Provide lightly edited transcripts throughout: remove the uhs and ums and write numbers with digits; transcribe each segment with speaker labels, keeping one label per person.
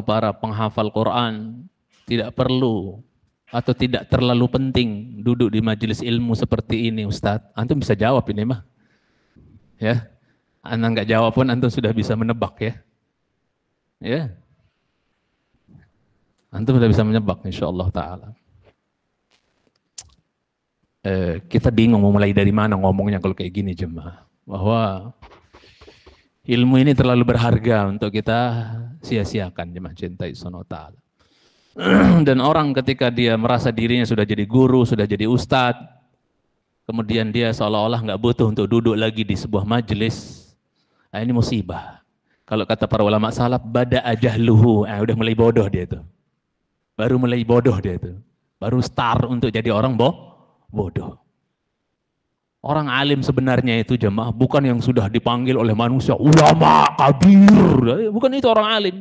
Speaker 1: para penghafal Quran tidak perlu atau tidak terlalu penting duduk di majelis ilmu seperti ini, Ustadz? Antum bisa jawab ini mah. Ya. Anda nggak jawab pun antum sudah bisa menebak ya. Ya. Antum sudah bisa menebak insyaallah taala. Kita bingung mau mulai dari mana ngomongnya kalau kayak gini jemaah. Bahwa ilmu ini terlalu berharga untuk kita sia-siakan jemaah cintai subhanahu wa ta'ala. Dan orang ketika dia merasa dirinya sudah jadi guru, sudah jadi ustadz, kemudian dia seolah-olah nggak butuh untuk duduk lagi di sebuah majelis, nah ini musibah. Kalau kata para ulama salaf, bada ajahluhu, udah mulai bodoh dia itu. Baru mulai bodoh dia itu. Baru start untuk jadi orang bodoh. Orang alim sebenarnya itu jemaah bukan yang sudah dipanggil oleh manusia ulama kabir, bukan itu orang alim.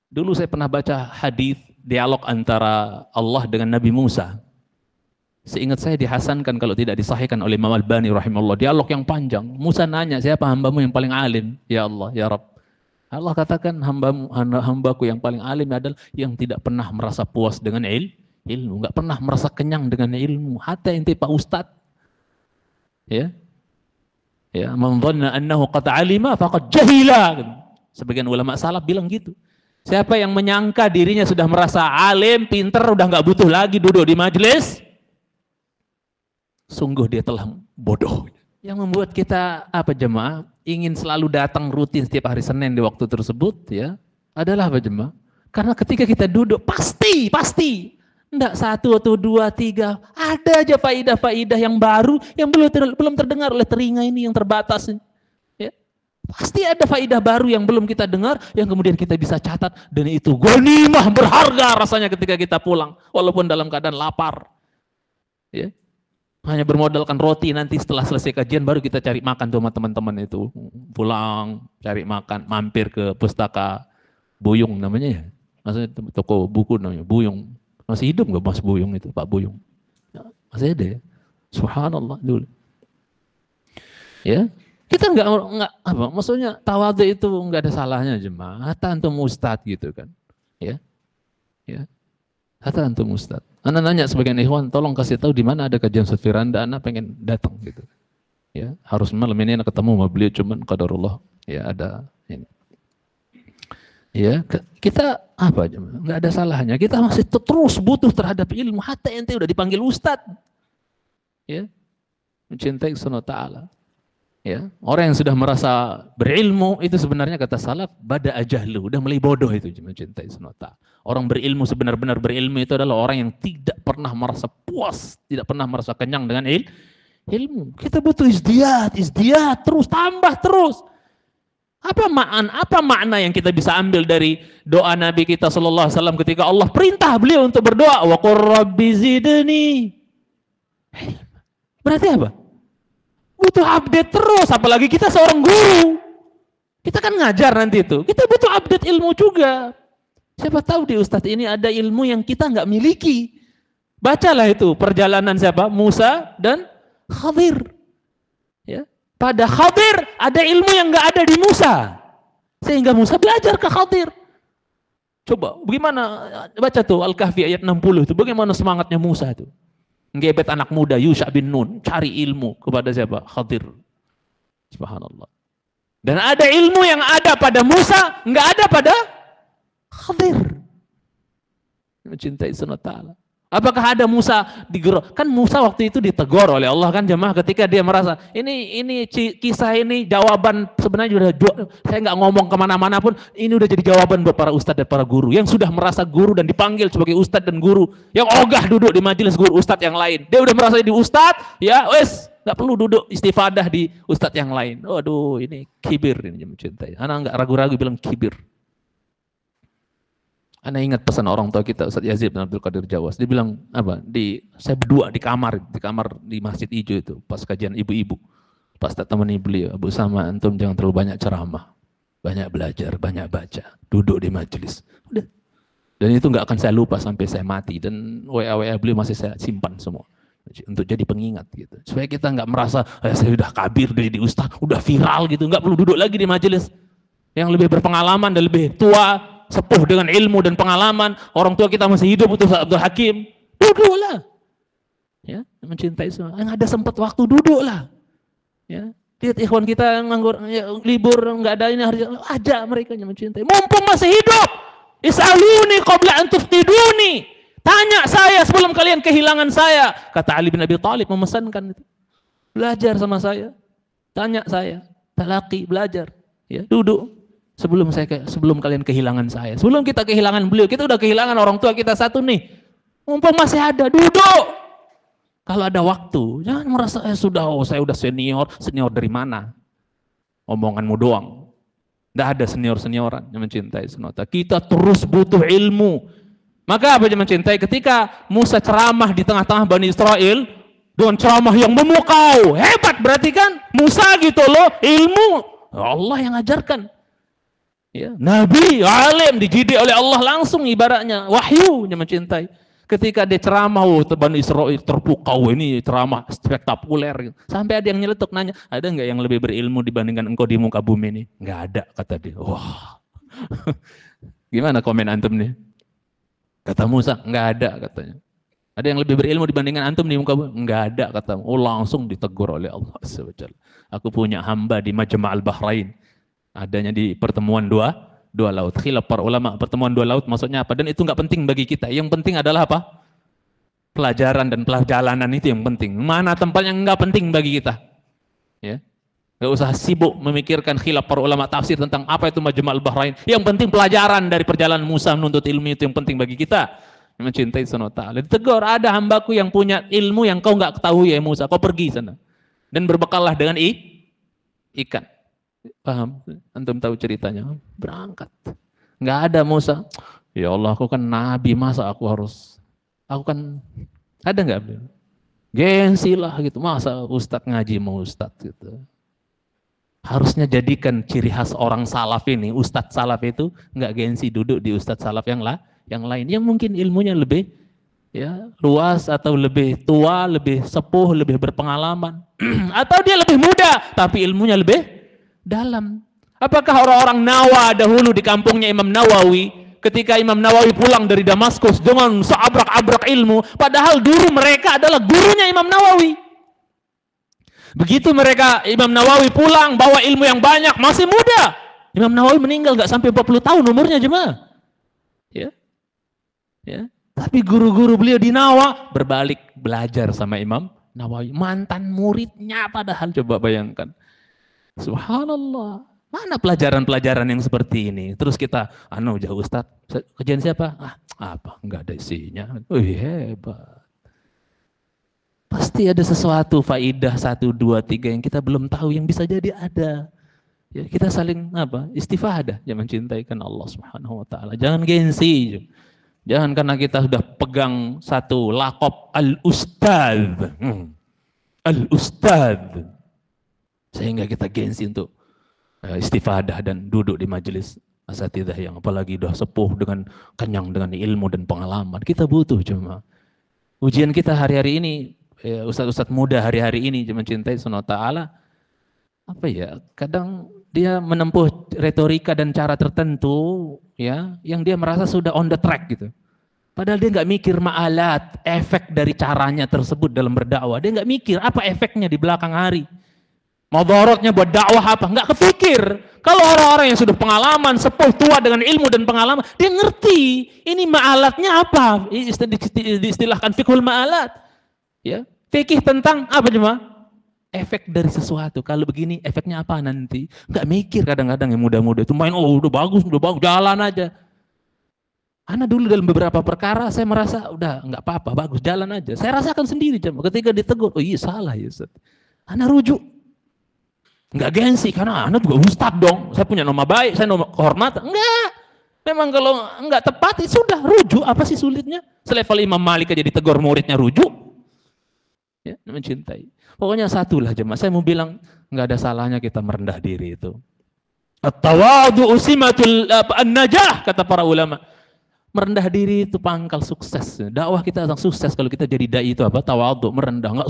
Speaker 1: Dulu saya pernah baca hadis dialog antara Allah dengan Nabi Musa. Seingat saya dihasankan kalau tidak disahihkan oleh Imam Al-Albani rahimahullah. Dialog yang panjang. Musa nanya, siapa hambamu yang paling alim? Ya Allah, ya Rabb. Allah katakan hambaku yang paling alim adalah yang tidak pernah merasa puas dengan ilmu, nggak pernah merasa kenyang dengan ilmu. Hatta inti Pak Ustadz. Ya, man dhanna annahu qad alima faqad jahila. Sebagian ulama salaf bilang gitu. Siapa yang menyangka dirinya sudah merasa alim, pinter, udah nggak butuh lagi duduk di majelis, sungguh dia telah bodoh. Yang membuat kita apa jemaah ingin selalu datang rutin setiap hari Senin di waktu tersebut ya adalah apa jemaah? Karena ketika kita duduk pasti enggak 1 atau 2, 3 ada aja faidah-faidah yang baru yang belum terdengar oleh telinga ini yang terbatas. Ya. Pasti ada faidah baru yang belum kita dengar yang kemudian kita bisa catat dan itu ghanimah berharga rasanya ketika kita pulang walaupun dalam keadaan lapar. Ya. Hanya bermodalkan roti, nanti setelah selesai kajian baru kita cari makan tuh sama teman-teman itu. Pulang, cari makan, mampir ke pustaka Buyung namanya ya. Maksudnya toko buku namanya Buyung. Masih hidup nggak Mas Buyung itu, Pak Buyung? Ya, masih ada ya. Subhanallah dulu. Ya, kita nggak apa, maksudnya tawadhu itu nggak ada salahnya jemaah. Hatta antum ustadz gitu kan, ya. Hatta antum ustadz. Anda nanya sebagian ikhwan, tolong kasih tahu di mana ada kajian Ustadz Firanda, Anda pengen datang gitu. Ya, harus malam ini Anda ketemu sama beliau, cuman qadarullah ya ada ini. Ya, kita apa aja, nggak ada salahnya. Kita masih terus butuh terhadap ilmu. Hatta ente udah dipanggil ustadz, ya, mencintai subhanahu wa ta'ala. Ya, orang yang sudah merasa berilmu itu sebenarnya kata salaf bada ajahlu, udah mulai bodoh itu mencintai subhanahu wa ta'ala. Orang berilmu sebenar-benar berilmu itu adalah orang yang tidak pernah merasa puas, tidak pernah merasa kenyang dengan ilmu. Kita butuh izdiad terus, tambah terus. Apa makna yang kita bisa ambil dari doa Nabi kita sallallahu alaihi wasallam ketika Allah perintah beliau untuk berdoa, wa qur rabbi zidni. Berarti apa? Butuh update terus, apalagi kita seorang guru. Kita kan ngajar nanti itu. Kita butuh update ilmu juga. Siapa tahu di Ustadz ini ada ilmu yang kita nggak miliki. Bacalah itu perjalanan siapa? Musa dan Khadir. Ya. Pada Khadir ada ilmu yang nggak ada di Musa, sehingga Musa belajar ke Khadir. Coba, bagaimana baca tuh Al-Kahfi ayat 60 itu, bagaimana semangatnya Musa itu, ngebet anak muda Yusha bin Nun, cari ilmu kepada siapa? Khadir. Subhanallah. Dan ada ilmu yang ada pada Musa, nggak ada pada Khadir. Mencintai subhanahu wa ta'ala. Apakah ada Musa digerok? Kan Musa waktu itu ditegur oleh Allah kan jemaah ketika dia merasa ini kisah ini jawaban sebenarnya sudah saya nggak ngomong kemana-mana pun ini udah jadi jawaban buat para ustadz dan para guru yang sudah merasa guru dan dipanggil sebagai ustadz dan guru yang ogah duduk di majelis guru ustadz yang lain. Dia udah merasa di ustadz ya wes nggak perlu duduk istifadah di ustadz yang lain. Waduh ini kibir ini mencintai. Anak nggak ragu-ragu bilang kibir. Anda ingat pesan orang tua kita Ustaz Yazid bin Abdul Qadir Jawas. Dia bilang apa? Saya berdua di kamar di Masjid Ijo itu pas kajian ibu-ibu. Pas tak temani beliau, Abu Sama antum jangan terlalu banyak ceramah. Banyak belajar, banyak baca, duduk di majelis. Udah. Dan itu nggak akan saya lupa sampai saya mati dan WA beliau masih saya simpan semua. Untuk jadi pengingat gitu. Supaya kita nggak merasa saya udah kabir di ustaz, udah viral gitu, nggak perlu duduk lagi di majelis. Yang lebih berpengalaman dan lebih tua sepuh dengan ilmu dan pengalaman, orang tua kita masih hidup, Ustaz Abdul Hakim, duduklah. Ya, mencintai semua. Ada sempat waktu duduklah. Ya, lihat ikhwan kita yang nganggur, ya, libur nggak ada ini hari, ada mereka yang mencintai. Mumpung masih hidup, is'aluni qabla an tuftiduni. Tanya saya sebelum kalian kehilangan saya. Kata Ali bin Abi Thalib memesankan itu. Belajar sama saya, tanya saya, talaqi, belajar, ya, duduk sebelum kalian kehilangan saya. Sebelum kita kehilangan beliau, kita udah kehilangan orang tua kita satu nih. Mumpung masih ada, duduk. Kalau ada waktu, jangan merasa saya udah senior dari mana? Omonganmu doang. Tidak ada senior-senioran yang mencintai sunota. Kita terus butuh ilmu. Maka apa yang mencintai? Ketika Musa ceramah di tengah-tengah Bani Israel dengan ceramah yang memukau, hebat berarti kan? Musa gitu loh, ilmu Allah yang ajarkan. Ya, Nabi, alim, dididik oleh Allah langsung ibaratnya, wahyu yang mencintai. Ketika dia ceramah, Bani Israel terpukau, ini ceramah spektakuler. Sampai ada yang nyeletuk nanya, ada nggak yang lebih berilmu dibandingkan engkau di muka bumi ini? Nggak ada, kata dia. Wah, gimana komen antum nih? Kata Musa, nggak ada katanya. Ada yang lebih berilmu dibandingkan antum di muka bumi? Nggak ada, kata. Oh, langsung ditegur oleh Allah SWT. Aku punya hamba di Majma'al Bahrain. Adanya di pertemuan dua laut. Khilaf para ulama, pertemuan dua laut maksudnya apa? Dan itu nggak penting bagi kita. Yang penting adalah apa? Pelajaran dan perjalanan itu yang penting. Mana tempat yang nggak penting bagi kita? Ya, nggak usah sibuk memikirkan khilaf para ulama tafsir tentang apa itu Majma'ul Bahrain. Yang penting pelajaran dari perjalanan Musa menuntut ilmu itu yang penting bagi kita. Yang mencintai Subhanahu wa ta'ala. Ditegur, ada hambaku yang punya ilmu yang kau nggak ketahui ya Musa. Kau pergi sana dan berbekallah dengan ikan. Paham? Antum tahu ceritanya? Berangkat. Nggak ada Musa. Ya Allah, aku kan nabi, masa aku kan ada nggak? Gengsi lah gitu. Masa ustadz ngaji mau ustadz gitu. Harusnya jadikan ciri khas orang salaf ini, ustadz salaf itu nggak gengsi duduk di ustadz salaf yang lain, yang mungkin ilmunya lebih ya luas atau lebih tua, lebih sepuh, lebih berpengalaman, atau dia lebih muda tapi ilmunya lebih dalam. Apakah orang-orang Nawa dahulu di kampungnya Imam Nawawi, ketika Imam Nawawi pulang dari Damaskus dengan seabrak-abrak ilmu, padahal dulu mereka adalah gurunya Imam Nawawi. Begitu Imam Nawawi pulang bawa ilmu yang banyak, masih muda. Imam Nawawi meninggal nggak sampai 40 tahun umurnya jemaah. Ya. Tapi guru-guru beliau di Nawa berbalik belajar sama Imam Nawawi, mantan muridnya padahal, coba bayangkan. Subhanallah, mana pelajaran-pelajaran yang seperti ini? Terus kita, jauh Ustaz, kajian siapa? Apa? Enggak ada isinya. Hebat. Pasti ada sesuatu faidah 1, 2, 3 yang kita belum tahu, yang bisa jadi ada. Ya, kita saling istifadah, yang mencintaikan Allah Subhanahu wa ta'ala. Jangan gengsi. Jangan karena kita sudah pegang satu lakop al-ustadz. Al-ustadz. Sehingga kita gengsi untuk istifadah dan duduk di majelis asatidzah yang apalagi sudah sepuh dengan kenyang dengan ilmu dan pengalaman. Kita butuh cuma ujian kita hari-hari ini, ustadz-ustadz muda hari-hari ini mencintai Subhanahu wa ta'ala, kadang dia menempuh retorika dan cara tertentu ya yang dia merasa sudah on the track gitu. Padahal dia nggak mikir ma'alat, efek dari caranya tersebut dalam berdakwah. Dia nggak mikir apa efeknya di belakang hari. Mudaratnya buat dakwah apa? Nggak kepikir. Kalau orang-orang yang sudah pengalaman, sepuh, tua dengan ilmu dan pengalaman, dia ngerti ini ma'alatnya apa. Diistilahkan fiqhul ma'alat. Ya, fikih tentang apa cuma? Efek dari sesuatu. Kalau begini, efeknya apa nanti? Nggak mikir kadang-kadang yang muda-muda itu main, udah bagus, jalan aja. Ana dulu dalam beberapa perkara saya merasa udah nggak apa-apa, bagus, jalan aja. Saya rasakan sendiri ketika ditegur, oh iya salah ya Ustaz. Ana rujuk. Enggak gengsi, karena anak juga ustadz dong. Saya punya nama baik, saya nama kehormatan. Enggak. Memang kalau enggak tepat, itu sudah rujuk. Apa sih sulitnya? Selevel Imam Malik aja ditegur muridnya rujuk. Ya, mencintai. Pokoknya satulah jemaah. Saya mau bilang, enggak ada salahnya kita merendah diri itu. At-tawadhu usimatul an-najah, kata para ulama. Merendah diri itu pangkal sukses. Dakwah kita akan sukses kalau kita jadi dai itu apa? Tawadhu, merendah, enggak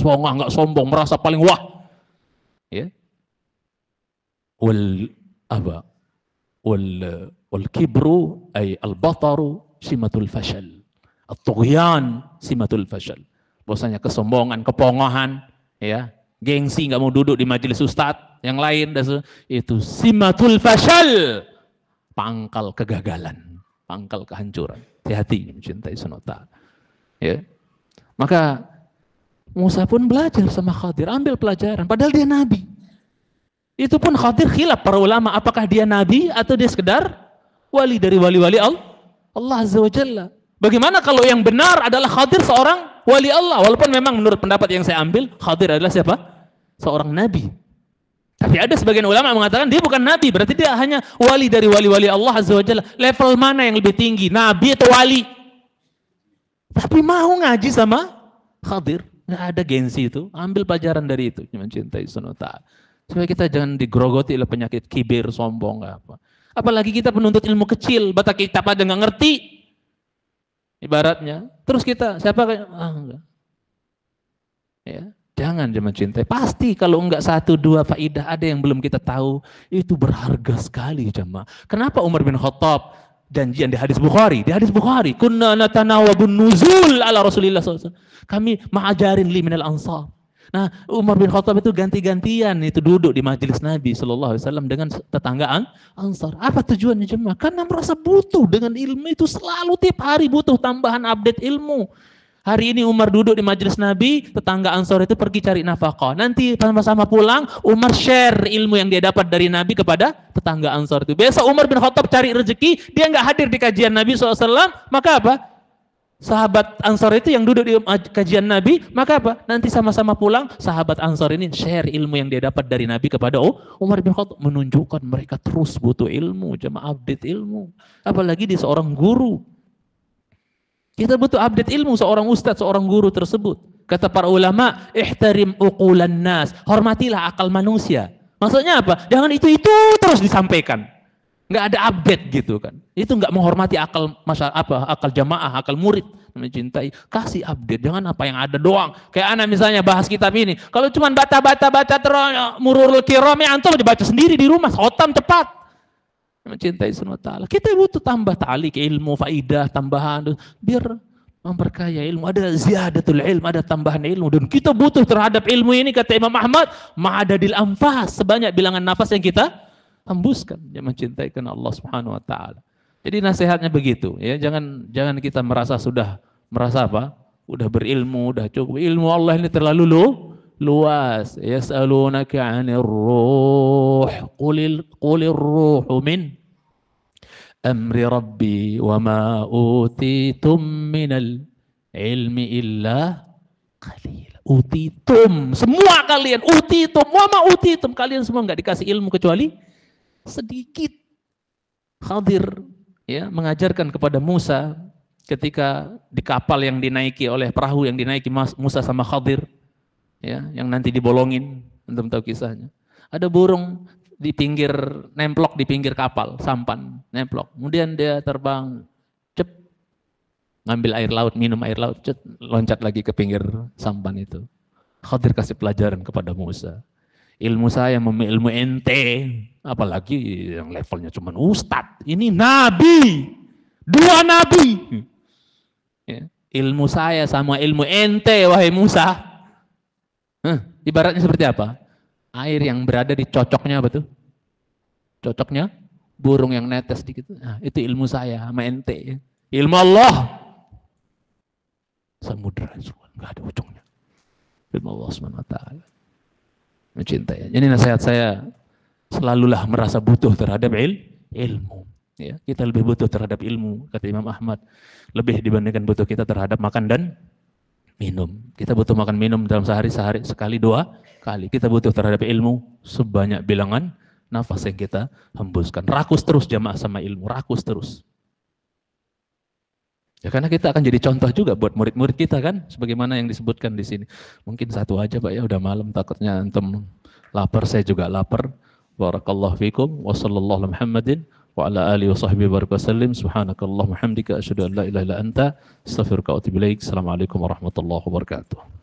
Speaker 1: sombong, merasa paling wah. Ya. Wal kibru ay al-bataru simatul fashal. At-tughyan simatul fashal. Bahwasanya kesombongan, kepongohan, ya, gengsi, nggak mau duduk di majelis ustadz yang lain, itu simatul fashal, pangkal kegagalan, pangkal kehancuran. Hati-hati mencintai sunata. Ya. Maka Musa pun belajar sama Khadir, ambil pelajaran, padahal dia nabi. Itu pun Khadir khilaf para ulama, apakah dia nabi atau dia sekedar wali dari wali-wali Allah Azza wa Jalla. Bagaimana kalau yang benar adalah Khadir seorang wali Allah, walaupun memang menurut pendapat yang saya ambil, Khadir adalah siapa? Seorang nabi. Tapi ada sebagian ulama mengatakan dia bukan nabi, berarti dia hanya wali dari wali-wali Allah Azza wa Jalla. Level mana yang lebih tinggi, nabi atau wali? Tapi mau ngaji sama Khadir, nggak ada gengsi itu, ambil pelajaran dari itu, mencintai sunata. Supaya kita jangan digerogoti oleh penyakit kibir, sombong, apa. Apalagi kita penuntut ilmu kecil, baca kitab aja nggak ngerti, ibaratnya. Terus kita siapa kayak enggak. Ya, jangan mencintai. Pasti kalau enggak satu dua faidah ada yang belum kita tahu, itu berharga sekali jemaah. Kenapa Umar bin Khattab janjian di hadis Bukhari? Di hadis Bukhari, kunna natanawabun nuzul ala Rasulillah SAW. Kami ma'ajarin li minal ansar. Nah, Umar bin Khattab itu ganti-gantian itu duduk di majelis Nabi SAW dengan tetanggaan Ansar. Apa tujuannya jemaah? Karena merasa butuh dengan ilmu itu, selalu tiap hari butuh tambahan update ilmu. Hari ini Umar duduk di majelis Nabi, tetangga Ansar itu pergi cari nafkah. Nanti sama-sama pulang, Umar share ilmu yang dia dapat dari Nabi kepada tetangga Ansar itu. Biasa Umar bin Khattab cari rezeki, dia nggak hadir di kajian Nabi SAW, maka apa? Sahabat Ansar itu yang duduk di kajian Nabi, maka apa? Nanti sama-sama pulang, sahabat Ansar ini share ilmu yang dia dapat dari Nabi kepada Umar bin Khattab, menunjukkan mereka terus butuh ilmu, jemaah update ilmu. Apalagi di seorang guru. Kita butuh update ilmu seorang ustadz, seorang guru tersebut. Kata para ulama, ihtarim uqulan nas, hormatilah akal manusia. Maksudnya apa? Jangan itu terus disampaikan. Nggak ada update gitu kan. Itu nggak menghormati akal akal jamaah, akal murid, mencintai. Kasih update, jangan apa yang ada doang. Kayak anak misalnya bahas kitab ini, kalau cuma baca terus mururul kiram, antum dibaca sendiri di rumah, khotam cepat. Mencintai sunnah ta'ala. Kita butuh tambah ta'alik ilmu, faidah, tambahan, biar memperkaya ilmu. Ada ziyadatul ilmu, ada tambahan ilmu. Dan kita butuh terhadap ilmu ini, kata Imam Ahmad, ma'adadil anfas, sebanyak bilangan nafas yang kita hembuskan. Dia mencintai karena Allah Subhanahu wa taala. Jadi nasihatnya begitu, ya. Jangan kita merasa apa? Udah berilmu, udah cukup. Ilmu Allah ini terlalu luas. Yas'alunaka 'anir ruh. Qulir ruhu min amri rabbi wa ma utitum minal ilmi illa qalil. Utitum, semua kalian, utitum, wa ma utitum, kalian semua enggak dikasih ilmu kecuali sedikit. Khadir ya mengajarkan kepada Musa ketika di kapal yang dinaiki oleh perahu yang dinaiki Musa sama Khadir, ya, yang nanti dibolongin, antum tahu kisahnya. Ada burung di pinggir, nemplok di pinggir kapal, sampan, nemplok. Kemudian dia terbang, ngambil air laut, minum air laut, loncat lagi ke pinggir sampan itu. Khadir kasih pelajaran kepada Musa. Ilmu saya ilmu ente, apalagi yang levelnya cuma ustadz. Ini nabi, dua nabi. Ya. Ilmu saya sama ilmu ente, wahai Musa. Ibaratnya seperti apa? Air yang berada di cocoknya, apa tuh? Cocoknya burung yang netes dikit. Nah, itu ilmu saya sama ente. Ilmu Allah samudra, nggak ada ujungnya. Ilmu Allah SWT. Mencintai. Jadi nasihat saya, selalulah merasa butuh terhadap ilmu. Ya, kita lebih butuh terhadap ilmu, kata Imam Ahmad, lebih dibandingkan butuh kita terhadap makan dan minum. Kita butuh makan minum dalam sehari sekali, 2 kali. Kita butuh terhadap ilmu sebanyak bilangan nafas yang kita hembuskan. Rakus terus jamaah sama ilmu, rakus terus. Ya karena kita akan jadi contoh juga buat murid-murid kita kan, sebagaimana yang disebutkan di sini. Mungkin satu aja Pak ya, udah malam takutnya antum lapar, saya juga lapar. Barakallahu fikum wa sallallahu ala Muhammadin wa ala alihi wa sahbihi wa sallim. Subhanakallahumma hamdika asyhadu an la ilaha illa anta astaghfiruka wa atubu ilaik. Assalamualaikum warahmatullahi wabarakatuh.